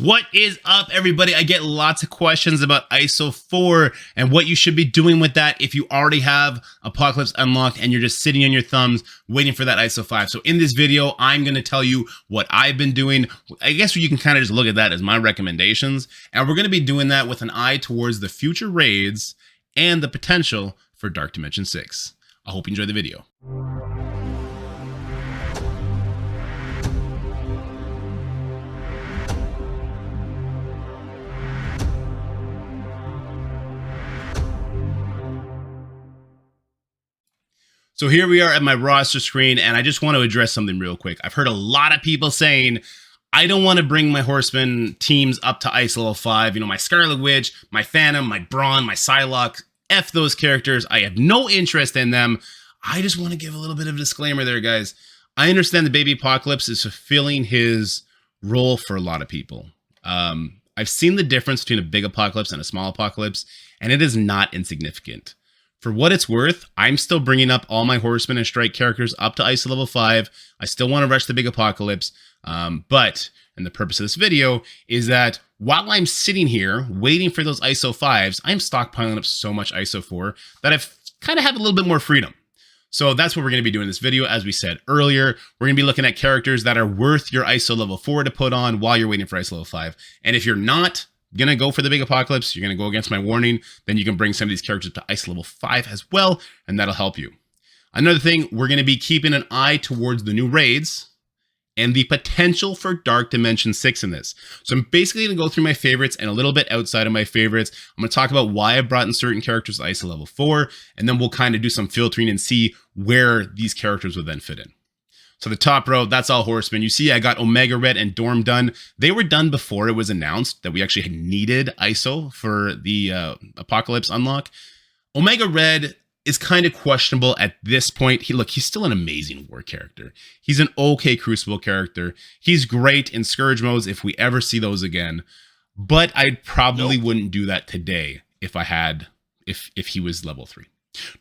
What is up, everybody? I get lots of questions about Iso4 and what you should be doing with that if you already have Apocalypse unlocked and you're just sitting on your thumbs waiting for that Iso5. So in this video, I'm going to tell you what I've been doing. I guess you can kind of just look at that as my recommendations. And we're going to be doing that with an eye towards the future raids and the potential for Dark Dimension 6. I hope you enjoy the video. So here we are at my roster screen, and I just want to address something real quick. I've heard a lot of people saying, I don't want to bring my Horseman teams up to Ice level 5. You know, my Scarlet Witch, my Phantom, my Brawn, my Psylocke, F those characters. I have no interest in them. I just want to give a little bit of a disclaimer there, guys. I understand the Baby Apocalypse is fulfilling his role for a lot of people. I've seen the difference between a big Apocalypse and a small Apocalypse, and it is not insignificant. For what it's worth, I'm still bringing up all my Horseman and Strike characters up to Iso level 5. I still want to rush the big Apocalypse, and the purpose of this video is that while I'm sitting here waiting for those Iso5s, I'm stockpiling up so much Iso4 that I've kind of have a little bit more freedom. So that's what we're going to be doing in this video. As we said earlier, we're going to be looking at characters that are worth your Iso level 4 to put on while you're waiting for Iso level 5. And if you're not gonna go for the big Apocalypse, you're gonna go against my warning, then you can bring some of these characters to Ice level 5 as well, and that'll help you. Another thing, we're gonna be keeping an eye towards the new raids and the potential for Dark Dimension 6 in this. So I'm basically gonna go through my favorites and a little bit outside of my favorites. I'm gonna talk about why I brought in certain characters to Ice level 4, and then we'll kind of do some filtering and see where these characters will then fit in. So the top row, that's all Horsemen. You see I got Omega Red and Dorm done. They were done before it was announced that we actually needed ISO for the Apocalypse unlock. Omega Red is kind of questionable at this point. He's still an amazing war character. He's an okay Crucible character. He's great in Scourge modes if we ever see those again. But I probably wouldn't do that today if he was level 3.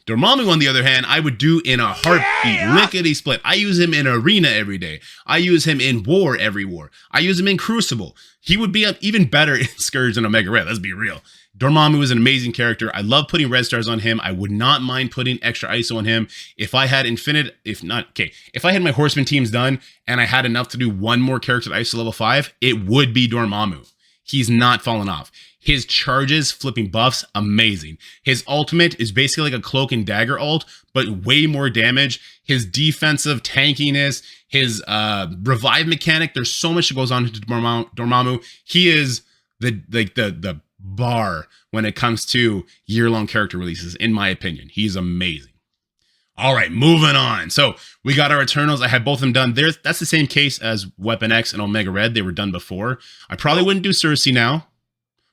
Dormammu, on the other hand, I would do in a heartbeat, lickety split. I use him in Arena every day. I use him in War every war. I use him in Crucible. He would be even better in Scourge than Omega Red. Let's be real. Dormammu is an amazing character. I love putting red stars on him. I would not mind putting extra ISO on him. If I had if I had my Horseman teams done and I had enough to do one more character at ISO level 5, it would be Dormammu. He's not fallen off. His charges, flipping buffs, amazing. His ultimate is basically like a cloak and dagger ult, but way more damage. His defensive tankiness, his revive mechanic, there's so much that goes on to Dormammu. He is the bar when it comes to year-long character releases, in my opinion. He's amazing. All right, moving on. So we got our Eternals. I had both of them done. That's the same case as Weapon X and Omega Red. They were done before. I probably wouldn't do Cersei now,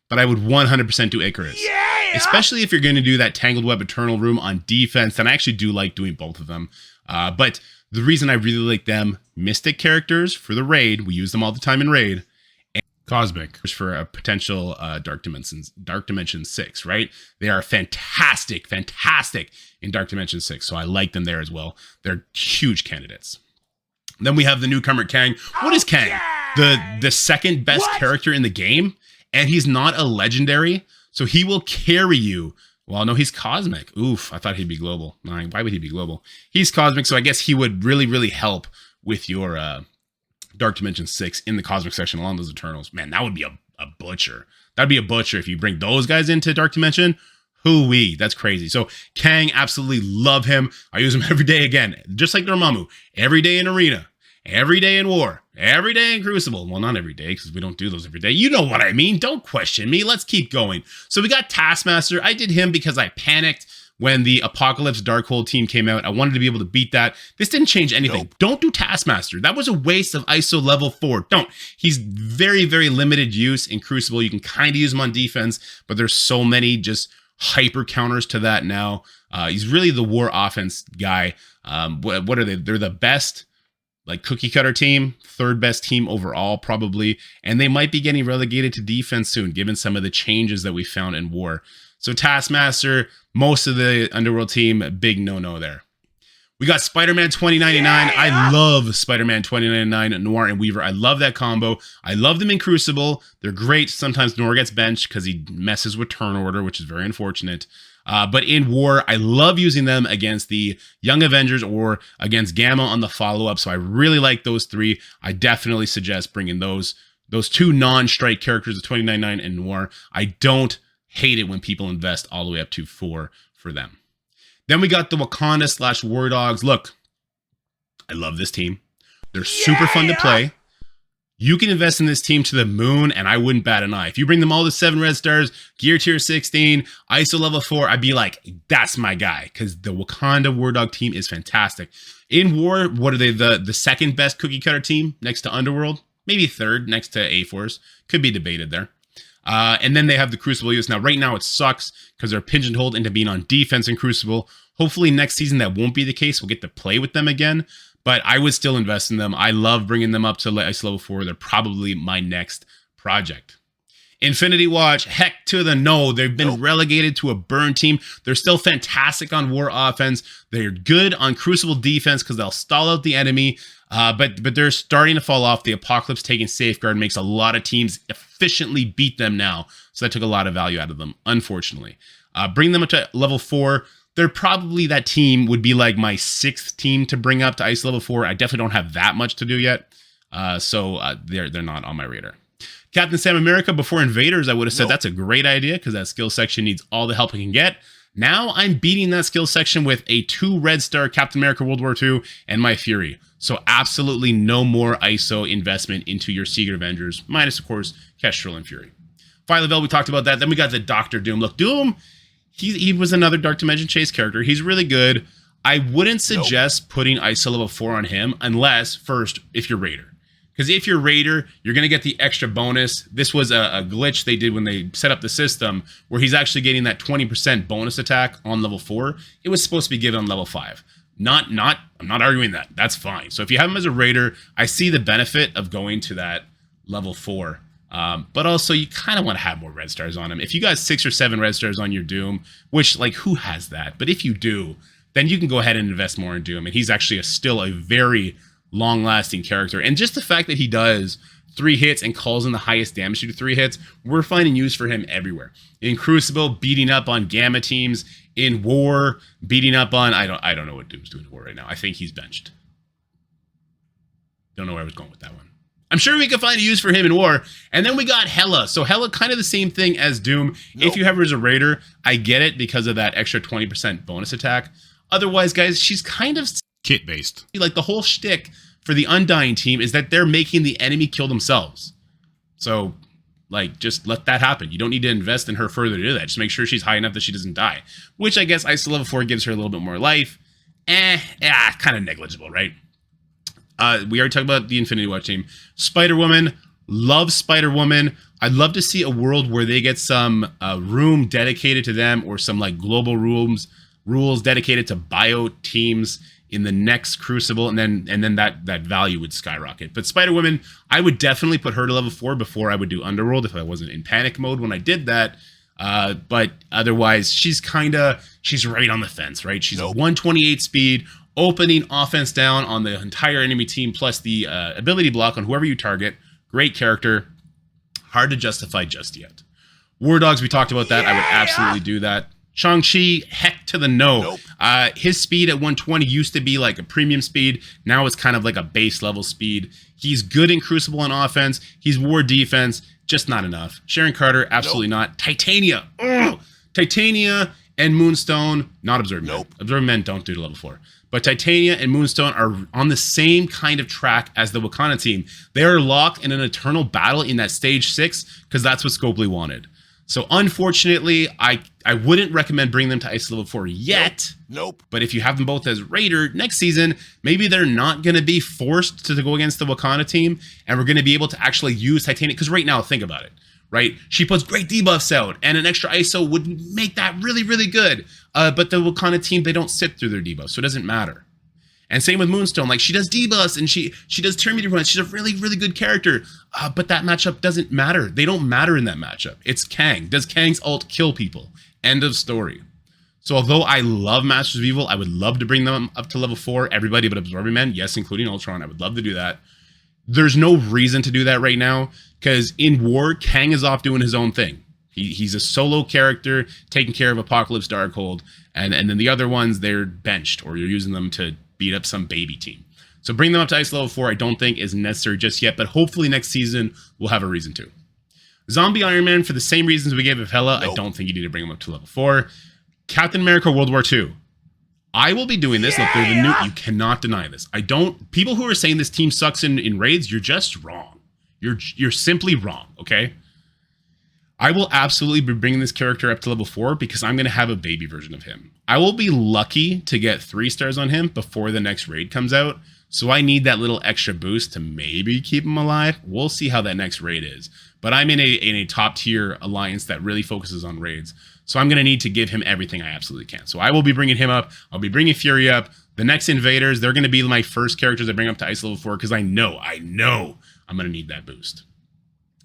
but I would 100% do Icarus. Yeah! Especially if you're going to do that Tangled Web Eternal room on defense, and I actually do like doing both of them. But the reason I really like them, Mystic characters for the raid, we use them all the time in raid, and Cosmic for a potential Dark Dimension 6, right? They are fantastic in Dark Dimension 6, so I like them there as well. They're huge candidates. Then we have the newcomer Kang. What is Kang? The second best character in the game? And he's not a legendary, so he will carry you. Well, no, he's Cosmic. Oof, I thought he'd be global. No, why would he be global? He's Cosmic, so I guess he would really help with your Dark Dimension 6 in the Cosmic section along those Eternals. Man, that would be a butcher. That'd be a butcher if you bring those guys into Dark Dimension. Hoo-wee, that's crazy. So Kang, absolutely love him. I use him every day again, just like Dormammu. Every day in Arena, every day in War, every day in Crucible. Well, not every day, because we don't do those every day. You know what I mean. Don't question me. Let's keep going. So we got Taskmaster. I did him because I panicked when the Apocalypse Darkhold team came out. I wanted to be able to beat that. This didn't change anything. Nope. Don't do Taskmaster. That was a waste of ISO level 4. Don't. He's very limited use in Crucible. You can kind of use him on defense, but there's so many just hyper counters to that now. He's really the war offense guy. What are they? They're the best cookie cutter team, third best team overall probably, and they might be getting relegated to defense soon given some of the changes that we found in War. So Taskmaster, most of the Underworld team, big no-no there. We got Spider-Man 2099. I love Spider-Man 2099, Noir and Weaver. I love that combo. I love them in Crucible. They're great. Sometimes Noir gets benched because he messes with turn order, which is very unfortunate. But in War, I love using them against the Young Avengers or against Gamma on the follow-up. So I really like those three. I definitely suggest bringing those two non-strike characters of 2099 and Noir. I don't hate it when people invest all the way up to 4 for them. Then we got the Wakanda / War Dogs. Look, I love this team. They're super fun to play. You can invest in this team to the moon, and I wouldn't bat an eye. If you bring them all to 7 red stars, gear tier 16, ISO level 4, I'd be like, that's my guy, because the Wakanda War Dog team is fantastic. In War, what are they? The second best cookie cutter team next to Underworld? Maybe third next to A-Force. Could be debated there. And then they have the Crucible use. Now, right now, it sucks because they're pigeonholed into being on defense in Crucible. Hopefully, next season, that won't be the case. We'll get to play with them again. But I would still invest in them. I love bringing them up to Ice Level 4. They're probably my next project. Infinity Watch, heck to the no. They've been relegated to a burn team. They're still fantastic on War offense. They're good on Crucible defense because they'll stall out the enemy. But they're starting to fall off. The Apocalypse taking Safeguard makes a lot of teams efficiently beat them now. So that took a lot of value out of them, unfortunately. Bring them up to level 4. They're probably, that team would be like my 6th team to bring up to Ice level 4. I definitely don't have that much to do yet. So they're not on my radar. Captain Sam America before Invaders, I would have said that's a great idea because that skill section needs all the help it can get. Now I'm beating that skill section with a 2 red star Captain America World War II and my Fury. So absolutely no more ISO investment into your Secret Avengers, minus, of course, Kestrel and Fury. Violet Veil, we talked about that. Then we got the Dr. Doom. Look, Doom, he was another Dark Dimension Chase character. He's really good. I wouldn't suggest putting ISO level 4 on him unless, first, if you're Raider. Because if you're Raider, you're going to get the extra bonus. This was a glitch they did when they set up the system where he's actually getting that 20% bonus attack on level 4. It was supposed to be given on level 5. I'm not arguing that. That's fine. So if you have him as a Raider, I see the benefit of going to that level 4. But also, you kind of want to have more red stars on him. If you got 6 or 7 red stars on your Doom, which, like, who has that? But if you do, then you can go ahead and invest more in Doom. And he's actually still a very long-lasting character. And just the fact that he does 3 hits and calls in the highest damage to 3 hits, we're finding use for him everywhere. In Crucible, beating up on Gamma teams. In War, beating up on... I don't know what Doom's doing in War right now. I think he's benched. Don't know where I was going with that one. I'm sure we can find a use for him in War. And then we got Hela. So Hela, kind of the same thing as Doom. If you have her as a Raider, I get it because of that extra 20% bonus attack. Otherwise, guys, she's kind of kit-based. Like, the whole shtick for the Undying team is that they're making the enemy kill themselves. So, like, just let that happen. You don't need to invest in her further to do that. Just make sure she's high enough that she doesn't die. Which, I guess, ISO level 4 gives her a little bit more life. Kind of negligible, right? We already talked about the Infinity Watch team. Spider-Woman. Love Spider-Woman. I'd love to see a world where they get some room dedicated to them or some, like, global rules dedicated to bio teams in the next Crucible, and then that value would skyrocket. But Spider-Woman, I would definitely put her to level 4 before I would do Underworld if I wasn't in panic mode when I did that. But otherwise, she's right on the fence, right? She's a 128 speed, opening offense down on the entire enemy team, plus the ability block on whoever you target. Great character. Hard to justify just yet. War Dogs, we talked about that. I would absolutely do that. Shang-Chi, heck to the no. His speed at 120 used to be like a premium speed. Now it's kind of like a base level speed. He's good in Crucible on offense. He's War defense, just not enough. Sharon Carter, absolutely not. Titania, Titania and Moonstone, not Observing Men. Observing Men don't do to level 4. But Titania and Moonstone are on the same kind of track as the Wakanda team. They are locked in an eternal battle in that stage 6 because that's what Scopely wanted. So unfortunately, I wouldn't recommend bringing them to ISO level 4 yet. But if you have them both as Raider next season, maybe they're not going to be forced to go against the Wakanda team, and we're going to be able to actually use Titania. Because right now, think about it, right? She puts great debuffs out, and an extra ISO would make that really, really good. But the Wakanda team, they don't sit through their debuffs, so it doesn't matter. And same with Moonstone. Like, she does debuffs and she does turn meter points. She's a really, really good character. But that matchup doesn't matter. They don't matter in that matchup. It's Kang. Does Kang's ult kill people? End of story. So although I love Masters of Evil, I would love to bring them up to level 4. Everybody but Absorbing Man, yes, including Ultron. I would love to do that. There's no reason to do that right now, because in War, Kang is off doing his own thing. He's a solo character taking care of Apocalypse Darkhold, and then the other ones, they're benched, or you're using them to beat up some baby team. So bring them up to Ice level 4 I don't think is necessary just yet, but hopefully next season we'll have a reason to. Zombie Iron Man, for the same reasons we gave of Hela, nope. I don't think you need to bring him up to level 4. Captain America World War II. I will be doing this. Look, they're the new. You cannot deny this. I don't. People who are saying this team sucks in raids, you're just wrong. You're simply wrong. Okay. I will absolutely be bringing this character up to level 4 because I'm going to have a baby version of him. I will be lucky to get 3 stars on him before the next raid comes out. So I need that little extra boost to maybe keep him alive. We'll see how that next raid is. But I'm in a top tier alliance that really focuses on raids. So I'm going to need to give him everything I absolutely can. So I will be bringing him up. I'll be bringing Fury up. The next Invaders, they're going to be my first characters I bring up to Ice level 4 because I know I'm going to need that boost.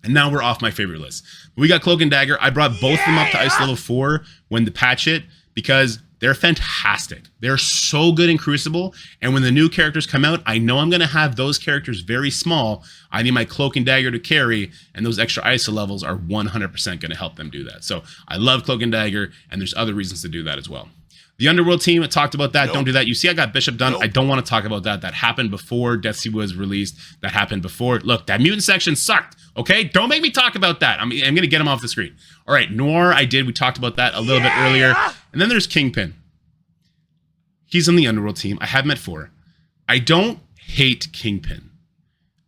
And now we're off my favorite list. We got Cloak and Dagger. I brought both of them up to Ice level 4 when the patch hit because they're fantastic. They're so good in Crucible. And when the new characters come out, I know I'm going to have those characters very small. I need my Cloak and Dagger to carry, and those extra ISO levels are 100% going to help them do that. So I love Cloak and Dagger, and there's other reasons to do that as well. The Underworld team, I talked about that. Nope. Don't do that. You see, I got Bishop done. Nope. I don't want to talk about that. That happened before Death Seed was released. That happened before. Look, that mutant section sucked. Okay? Don't make me talk about that. I'm going to get him off the screen. All right, Noir, I did. We talked about that a little bit earlier. And then there's Kingpin. He's on the Underworld team. I have him at 4. I don't hate Kingpin.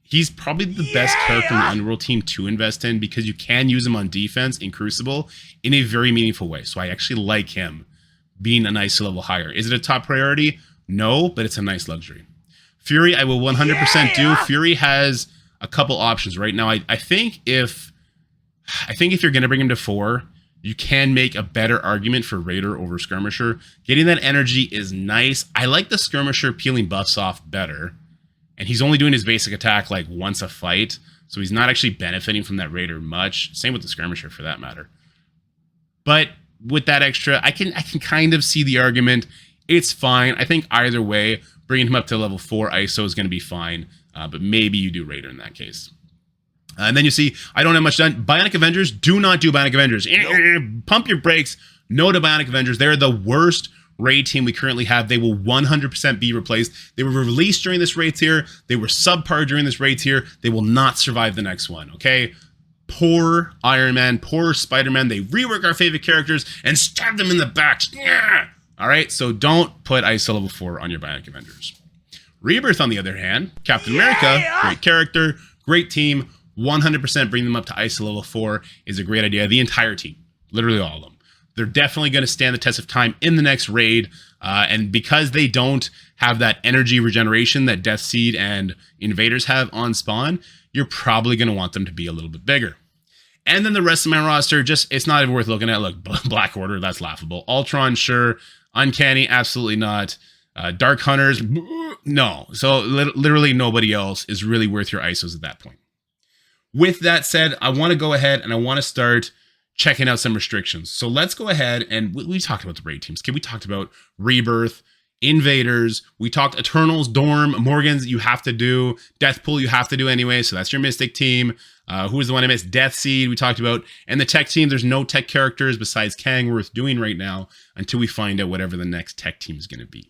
He's probably the best character on the Underworld team to invest in because you can use him on defense in Crucible in a very meaningful way. So I actually like him being a nice level higher. Is it a top priority? No, but it's a nice luxury. Fury, I will 100% do. Fury has a couple options right now. I think if you're going to bring him to 4, you can make a better argument for Raider over Skirmisher. Getting that energy is nice. I like the Skirmisher peeling buffs off better. And he's only doing his basic attack like once a fight. So he's not actually benefiting from that Raider much. Same with the Skirmisher for that matter. But with that extra, I can kind of see the argument. It's fine. I think either way, bringing him up to level 4 ISO is going to be fine. But maybe you do Raider in that case. And then you see, I don't have much done. Bionic Avengers, do not do Bionic Avengers. Nope. Pump your brakes. No to Bionic Avengers. They're the worst raid team we currently have. They will 100% be replaced. They were released during this raid tier. They were subpar during this raid tier. They will not survive the next one, okay? Poor Iron Man, poor Spider-Man. They rework our favorite characters and stab them in the back. All right, so don't put ISO level 4 on your Bionic Avengers. Rebirth, on the other hand, Captain America, great character, great team. 100% bring them up to ISO level 4 is a great idea. The entire team, literally all of them. They're definitely going to stand the test of time in the next raid. And because they don't have that energy regeneration that Death Seed and Invaders have on spawn, you're probably going to want them to be a little bit bigger. And then the rest of my roster, it's not even worth looking at. Look, Black Order, that's laughable. Ultron, sure. Uncanny, absolutely not. Dark Hunters, no. So literally nobody else is really worth your ISOs at that point. With that said, I want to go ahead and I want to start checking out some restrictions. So let's go ahead and we talked about the raid teams. Okay, we talked about Rebirth, Invaders. We talked Eternals, Dorm, Morgans. You have to do Deathpool. You have to do anyway. So that's your Mystic team. Who was the one I missed? Death Seed. We talked about, and the tech team. There's no tech characters besides Kang worth doing right now until we find out whatever the next tech team is going to be.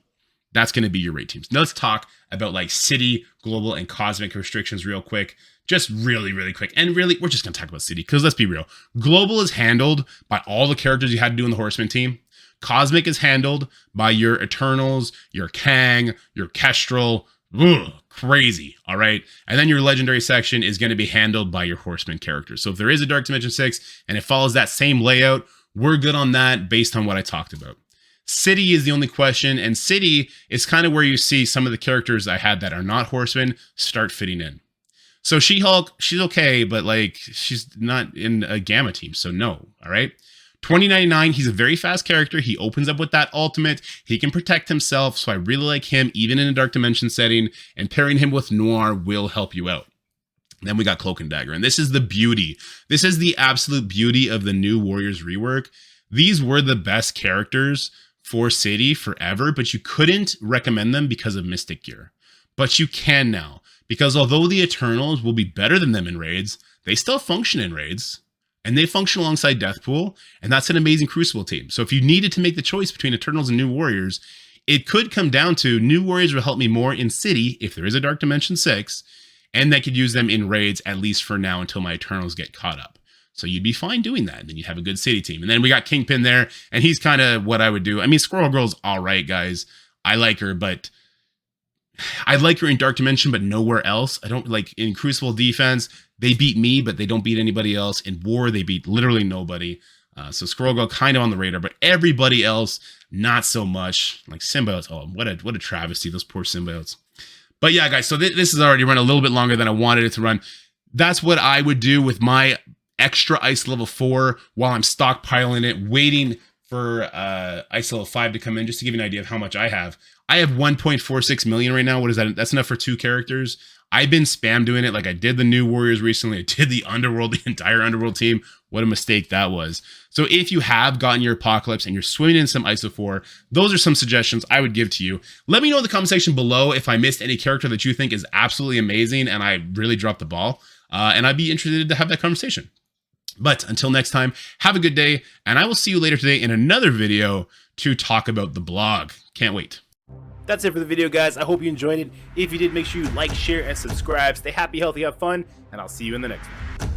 That's going to be your raid teams. Now let's talk about like city, global, and cosmic restrictions real quick. Just really quick. And really, we're just going to talk about city because let's be real. Global is handled by all the characters you had to do in the Horseman team. Cosmic is handled by your Eternals, your Kang, your Kestrel. Ugh, crazy. All right. And then your legendary section is going to be handled by your Horseman characters. So if there is a Dark Dimension 6 and it follows that same layout, we're good on that based on what I talked about. City is the only question, and City is kind of where you see some of the characters I had that are not Horsemen start fitting in. So She-Hulk, she's okay, but like she's not in a Gamma team, so no, all right? 2099, he's a very fast character. He opens up with that ultimate. He can protect himself, so I really like him even in a Dark Dimension setting, and pairing him with Noir will help you out. Then we got Cloak and Dagger, and this is the beauty. This is the absolute beauty of the new Warriors rework. These were the best characters for City forever, but you couldn't recommend them because of Mystic Gear. But you can now, because although the Eternals will be better than them in raids, they still function in raids, and they function alongside Deathpool, and that's an amazing Crucible team. So if you needed to make the choice between Eternals and New Warriors, it could come down to New Warriors will help me more in City if there is a Dark Dimension 6, and I could use them in raids at least for now until my Eternals get caught up. So you'd be fine doing that, and then you'd have a good City team. And then we got Kingpin there, and he's kind of what I would do. I mean, Squirrel Girl's all right, guys. I like her, but I like her in Dark Dimension, but nowhere else. I don't like in Crucible defense. They beat me, but they don't beat anybody else. In War, they beat literally nobody. So Squirrel Girl kind of on the radar, but everybody else, not so much. Like Symbiotes, oh, what a travesty, those poor Symbiotes. But yeah, guys, so this has already run a little bit longer than I wanted it to run. That's what I would do with my extra Ice level 4 while I'm stockpiling it, waiting for Ice level 5 to come in, just to give you an idea of how much I have. I have 1.46 million right now. What is that? That's enough for 2 characters. I've been spam doing it. Like I did the New Warriors recently. I did the Underworld, the entire Underworld team. What a mistake that was. So if you have gotten your Apocalypse and you're swimming in some Iso4, those are some suggestions I would give to you. Let me know in the comment section below if I missed any character that you think is absolutely amazing and I really dropped the ball. And I'd be interested to have that conversation. But until next time, have a good day, and I will see you later today in another video to talk about the blog. Can't wait. That's it for the video, guys. I hope you enjoyed it. If you did, make sure you like, share, and subscribe. Stay happy, healthy, have fun, and I'll see you in the next one.